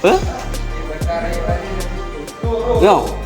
Hah? Yo.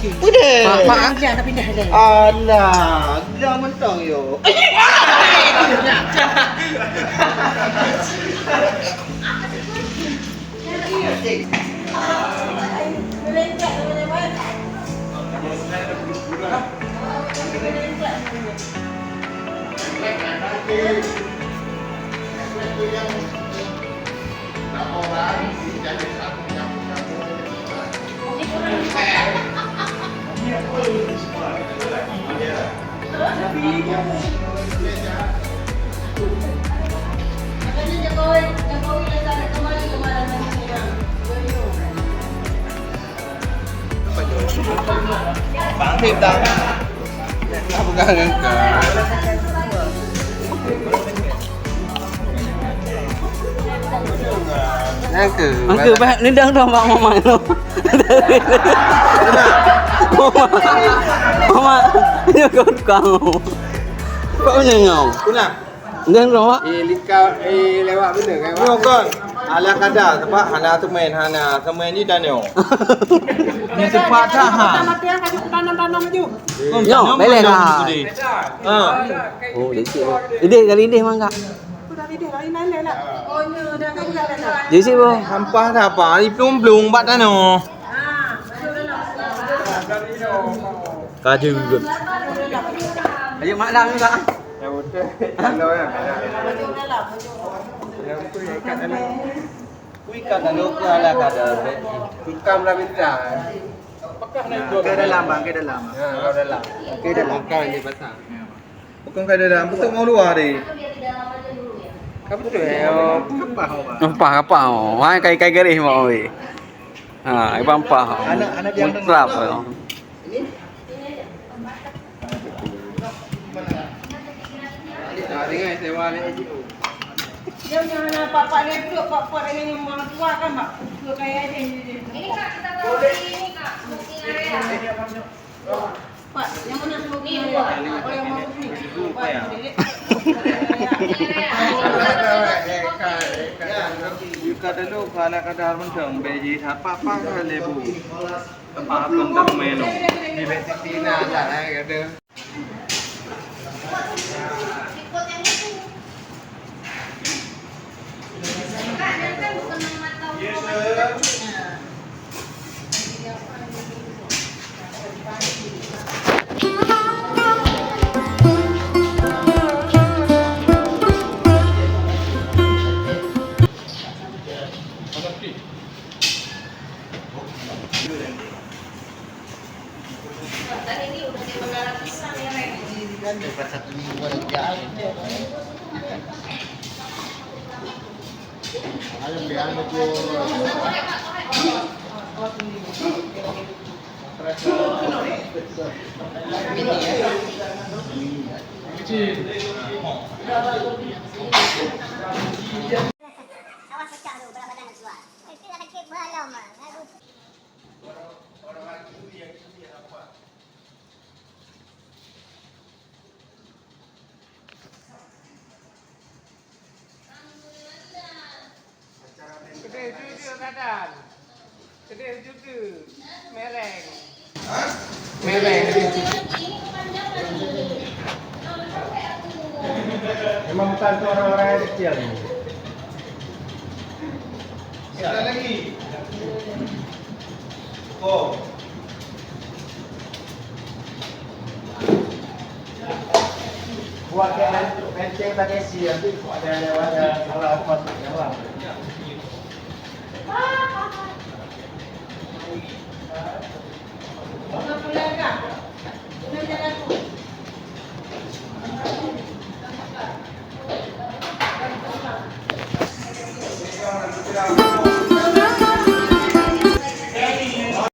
Udah. Mak, Jangan pindah deh. alah, jangan mentang yo. Bangkit dah. Apa kangen kan? Angke, bah, ni dah mak mama lo. Mama, ini kau kau. Kau mana kau? Kuna. Dengan kau? Lewat benda kan? Ni kan. Ala kadar sebab hana temen ni dah ni. Ni tempat dah ha. Tanam je. Yo, boleh lah. Ha. Oh, leceh. Ide kali ini mangga. Sudah di lain lain lah. Oh, ni dah kan dah dah. Jadi sih, Bro. Sampah dah apa? Ni belum bat dah no. Kaju juga. Ayo mak dah juga. Ya betul. Kalau ya. Kui kat dalam ke ala kadar. Tukam dah minta. Ke dalam bang, ke dalam. Ha, ke dalam. Ke dalam kau ni pasang. Bukan ke dalam, betul mau luar ni. Kau betul Apa? Wah, kai garis mau we. Ha, ai pampah. Anak yang Mutlak. Dengar sewa ni. Yang papa ni duduk papa dengan orang tua kan mak. Dua kayak ni. Ini kak kita tahu ini kak smoking area. Pak, yang mana smoking area? Oh yang mau smoking. Buka dulu kalau kadar mentang beji apa lebu. Apa pentang menu. Di basic tina lah kata. Ini udah di menara pisang ya, Rek. Kan dapat 1 minggu aja. Ayo biar aku. Kedai juga kadang. Kedai juga. Mereng. Hah? Mereng. Memang bukan orang-orang yang kecil ni. Ada lagi. Oh. Buat penceng tak isi nanti ada lewat ada salah apa yang lain.